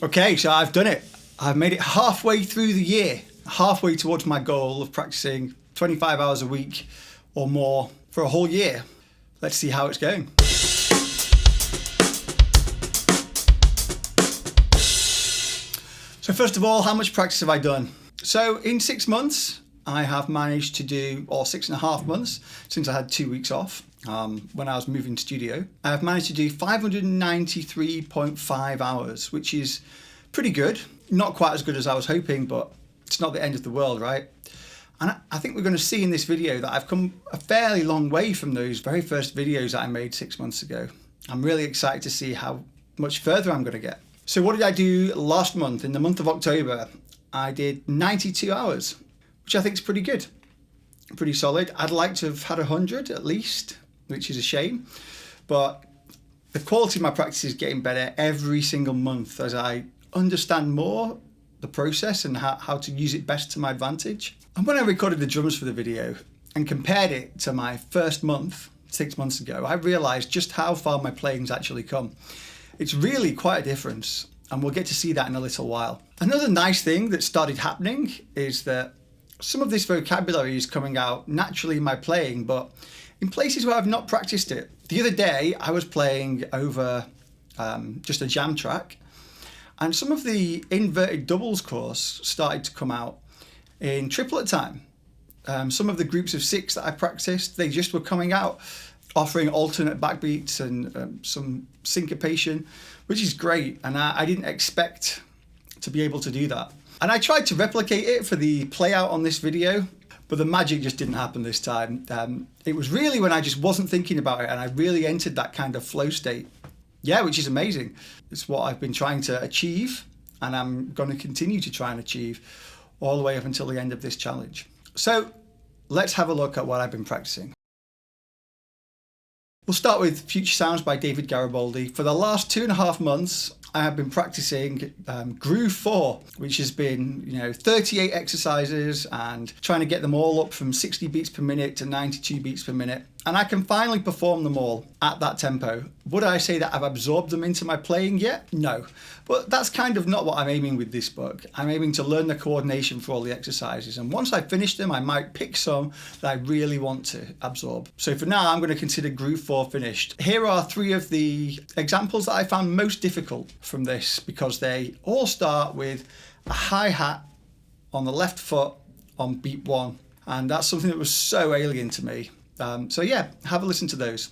Okay, so I've done it. I've made it halfway through the year, halfway towards my goal of practicing 25 hours a week or more for a whole year. Let's see how it's going. So first of all, how much practice have I done? So in 6 months, I have managed to do, or 6.5 months, since I had 2 weeks off when I was moving studio, I have managed to do 593.5 hours, which is pretty good. Not quite as good as I was hoping, but it's not the end of the world, right? And I think we're going to see in this video that I've come a fairly long way from those very first videos that I made 6 months ago. I'm really excited to see how much further I'm going to get. So what did I do last month? In the month of October, I did 92 hours, which I think is pretty good, pretty solid. I'd like to have had 100 at least, which is a shame, but the quality of my practice is getting better every single month as I understand more the process and how to use it best to my advantage. And when I recorded the drums for the video and compared it to my first month, 6 months ago, I realized just how far my playing's actually come. It's really quite a difference, and we'll get to see that in a little while. Another nice thing that started happening is that some of this vocabulary is coming out naturally in my playing, but in places where I've not practiced it. The other day, I was playing over just a jam track, and some of the inverted doubles course started to come out in triplet time. Some of the groups of 6 that I practiced, they just were coming out, offering alternate backbeats and some syncopation, which is great. And I didn't expect to be able to do that. And I tried to replicate it for the play out on this video, but the magic just didn't happen this time. It was really when I just wasn't thinking about it and I really entered that kind of flow state. Yeah, which is amazing. It's what I've been trying to achieve, and I'm going to continue to try and achieve all the way up until the end of this challenge. So let's have a look at what I've been practicing. We'll start with Future Sounds by David Garibaldi. For the last 2.5 months, I have been practicing Groove 4, which has been 38 exercises and trying to get them all up from 60 beats per minute to 92 beats per minute. And I can finally perform them all at that tempo. Would I say that I've absorbed them into my playing yet? No. But that's kind of not what I'm aiming with this book. I'm aiming to learn the coordination for all the exercises. And once I finish them, I might pick some that I really want to absorb. So for now, I'm going to consider Groove 4 finished. Here are 3 of the examples that I found most difficult from this, because they all start with a hi-hat on the left foot on beat 1. And that's something that was so alien to me. So yeah, have a listen to those.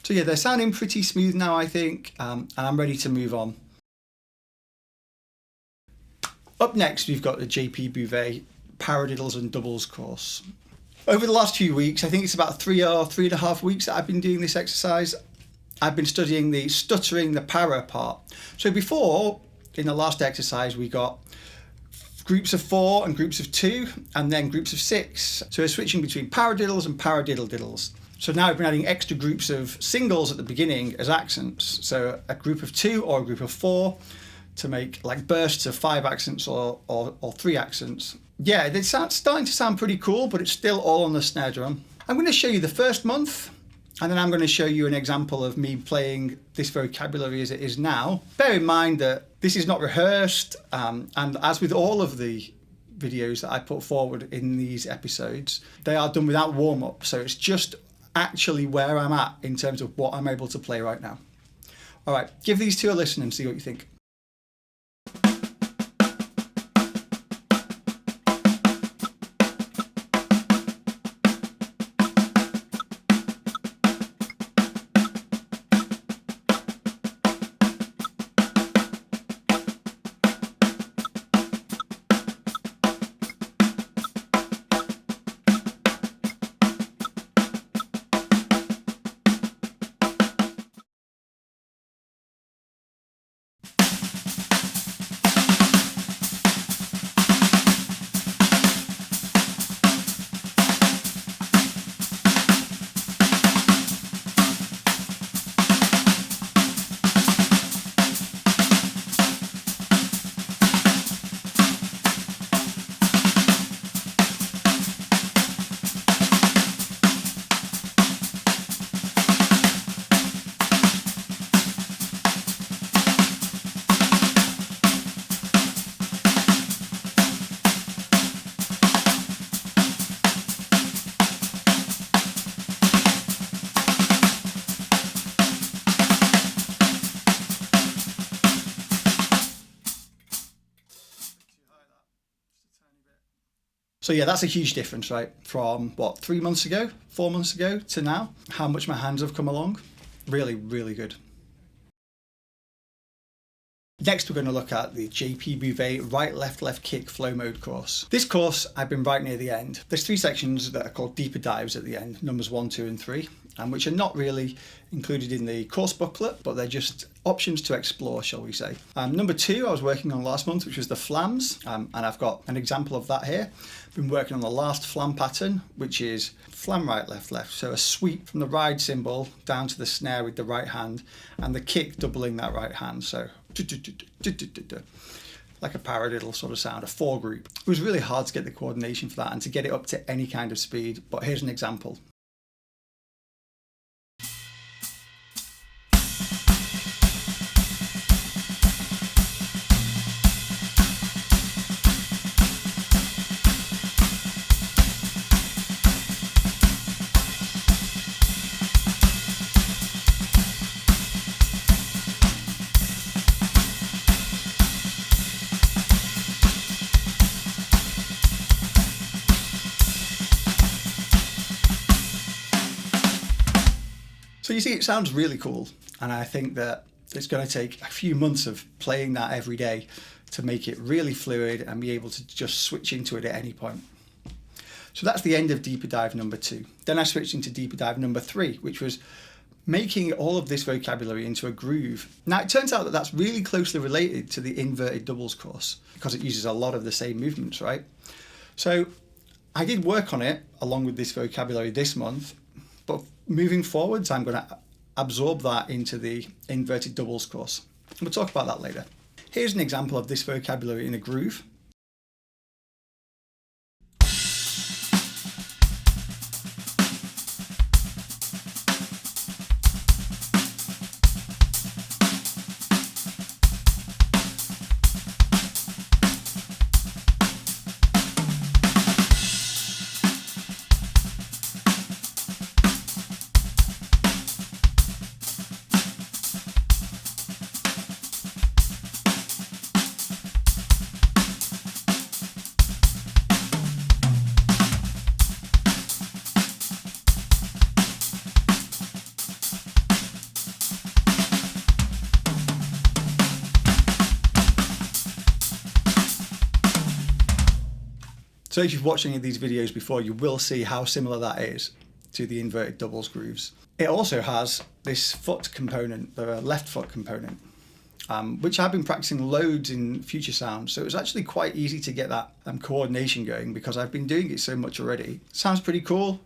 So yeah, they're sounding pretty smooth now, I think, and I'm ready to move on. Up next, we've got the JP Bouvet Paradiddles and Doubles course. Over the last few weeks, I think it's about 3 or 3.5 weeks that I've been doing this exercise, I've been studying the stuttering the para part. So before, in the last exercise, we got groups of 4 and groups of 2, and then groups of 6. So we're switching between paradiddles and paradiddle-diddles. So now I've been adding extra groups of singles at the beginning as accents. So a group of 2 or a group of 4 to make like bursts of 5 accents or 3 accents. Yeah, it's starting to sound pretty cool, but it's still all on the snare drum. I'm going to show you the first month, and then I'm going to show you an example of me playing this vocabulary as it is now. Bear in mind that this is not rehearsed, and as with all of the videos that I put forward in these episodes, they are done without warm-up. So it's just actually where I'm at in terms of what I'm able to play right now. All right, give these 2 a listen and see what you think. So yeah, that's a huge difference, right? From what, 3 months ago, 4 months ago to now, how much my hands have come along. Really, really good. Next, we're going to look at the JP Bouvet right, left kick flow mode course. This course, I've been right near the end. There's 3 sections that are called deeper dives at the end, numbers 1, 2, and 3, and which are not really included in the course booklet, but they're just options to explore, shall we say. Number 2, I was working on last month, which was the flams, and I've got an example of that here. Been working on the last flam pattern, which is flam right, left. So a sweep from the ride cymbal down to the snare with the right hand, and the kick doubling that right hand. So like a paradiddle sort of sound, a 4 group. It was really hard to get the coordination for that and to get it up to any kind of speed, but here's an example. So you see, it sounds really cool, and I think that it's going to take a few months of playing that every day to make it really fluid and be able to just switch into it at any point. So that's the end of deeper dive number 2. Then I switched into deeper dive number 3, which was making all of this vocabulary into a groove. Now it turns out that that's really closely related to the inverted doubles course because it uses a lot of the same movements, right? So I did work on it along with this vocabulary this month, but moving forwards, I'm going to absorb that into the inverted doubles course. We'll talk about that later. Here's an example of this vocabulary in a groove. So if you've watched any of these videos before, you will see how similar that is to the inverted doubles grooves. It also has this foot component, the left foot component, which I've been practicing loads in Future Sounds. So it was actually quite easy to get that coordination going because I've been doing it so much already. Sounds pretty cool.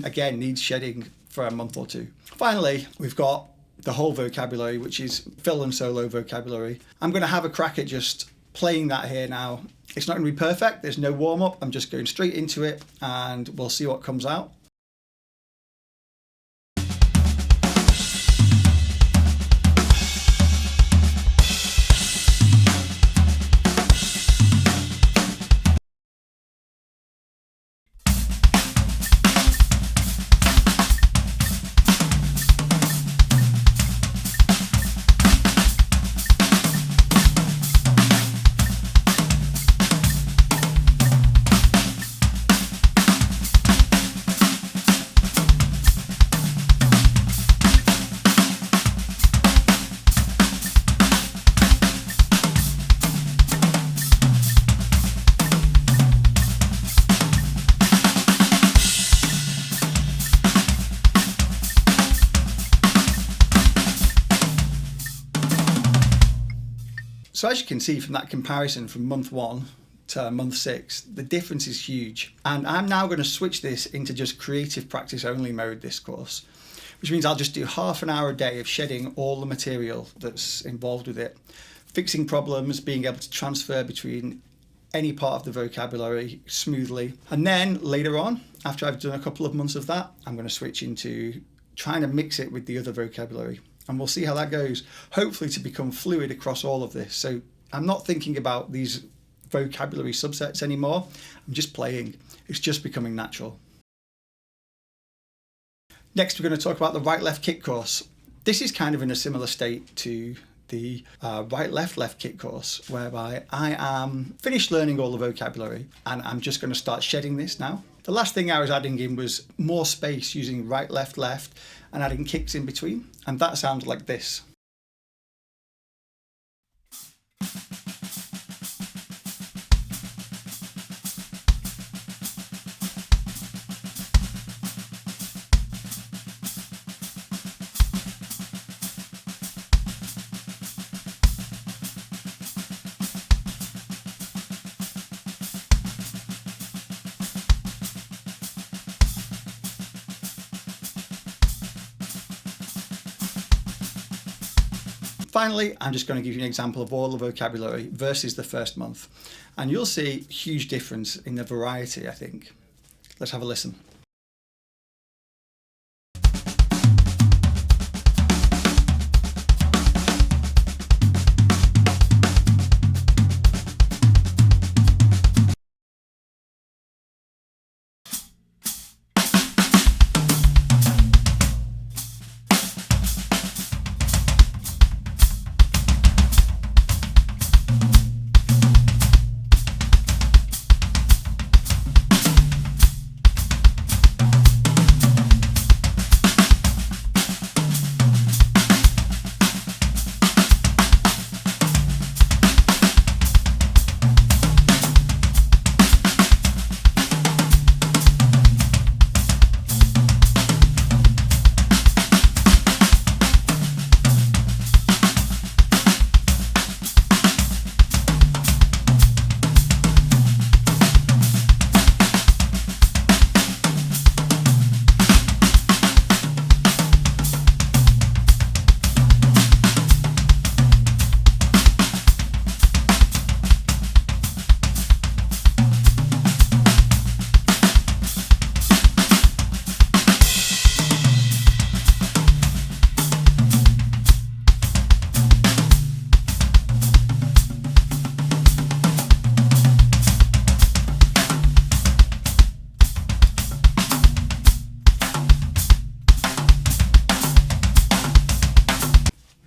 Again, needs shedding for a month or 2. Finally, we've got the whole vocabulary, which is fill and solo vocabulary. I'm going to have a crack at just playing that here now. It's not going to be perfect, there's no warm-up, I'm just going straight into it and we'll see what comes out. So as you can see from that comparison from month 1 to month 6, the difference is huge. And I'm now going to switch this into just creative practice only mode this course, which means I'll just do half an hour a day of shedding all the material that's involved with it, fixing problems, being able to transfer between any part of the vocabulary smoothly. And then later on, after I've done a couple of months of that, I'm going to switch into trying to mix it with the other vocabulary. And we'll see how that goes, hopefully to become fluid across all of this. So I'm not thinking about these vocabulary subsets anymore. I'm just playing. It's just becoming natural. Next, we're going to talk about the right-left kick course. This is kind of in a similar state to the right, left, left kit course, whereby I am finished learning all the vocabulary and I'm just going to start shedding this now. The last thing I was adding in was more space using right, left, left and adding kicks in between. And that sounds like this. Finally, I'm just going to give you an example of all the vocabulary versus the first month. And you'll see a huge difference in the variety, I think. Let's have a listen.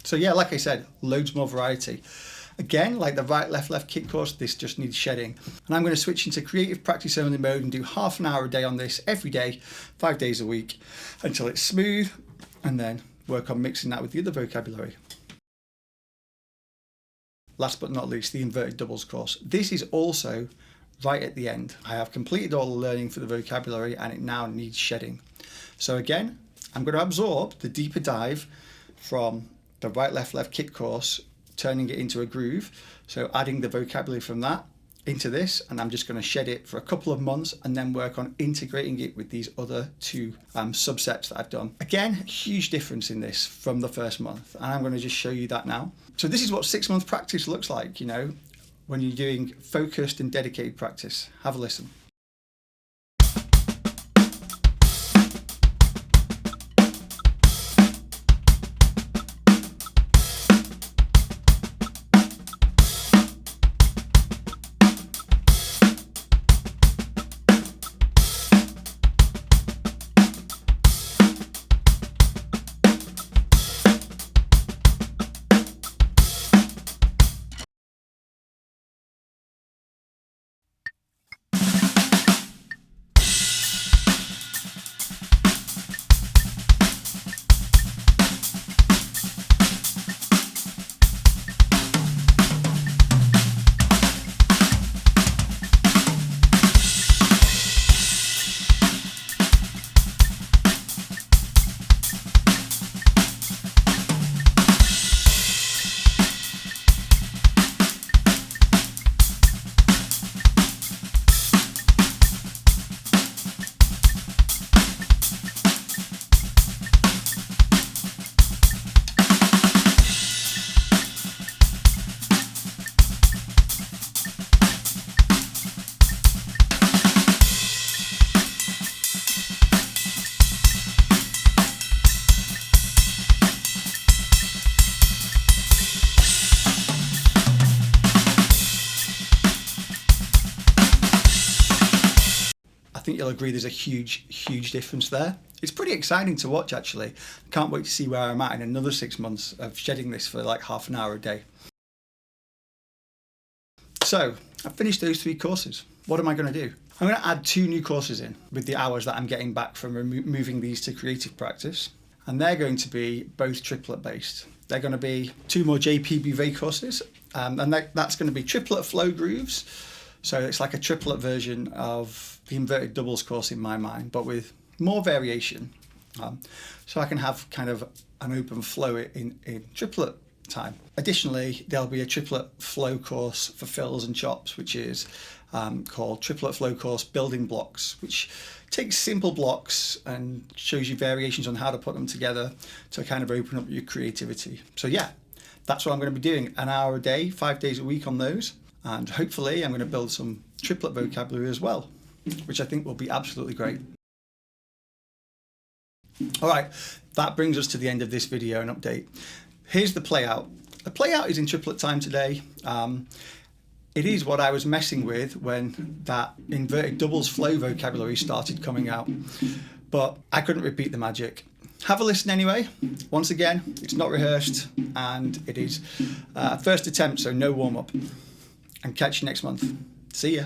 So yeah, like I said, loads more variety. Again, like the right, left, left kit course, this just needs shedding. And I'm going to switch into creative practice only mode and do half an hour a day on this every day, 5 days a week, until it's smooth, and then work on mixing that with the other vocabulary. Last but not least, the inverted doubles course. This is also right at the end. I have completed all the learning for the vocabulary and it now needs shedding. So again, I'm going to absorb the deeper dive from the right, left, left kit course, turning it into a groove. So adding the vocabulary from that into this, and I'm just going to shed it for a couple of months and then work on integrating it with these other two subsets that I've done. Again, huge difference in this from the first month, and I'm going to just show you that now. So this is what 6 month practice looks like, you know, when you're doing focused and dedicated practice. Have a listen. think you'll agree there's a huge difference there. It's pretty exciting to watch, actually. Can't wait to see where I'm at in another 6 months of shedding this for like half an hour a day. So I've finished those 3 courses. What am I going to do? I'm going to add 2 new courses in with the hours that I'm getting back from moving these to creative practice. And they're going to be both triplet based. They're going to be 2 more JP Bouvet courses. And that's going to be triplet flow grooves. So it's like a triplet version of the inverted doubles course in my mind, but with more variation. So I can have kind of an open flow in triplet time. Additionally, there'll be a triplet flow course for fills and chops, which is called Triplet Flow Course Building Blocks, which takes simple blocks and shows you variations on how to put them together to kind of open up your creativity. So yeah, that's what I'm going to be doing, an hour a day, 5 days a week on those. And hopefully I'm going to build some triplet vocabulary as well, which I think will be absolutely great. All right, that brings us to the end of this video and update. Here's the play out. The play out is in triplet time today. It is what I was messing with when that inverted doubles flow vocabulary started coming out, but I couldn't repeat the magic. Have a listen anyway. Once again, it's not rehearsed and it is first attempt, so no warm up. And catch you next month. See ya.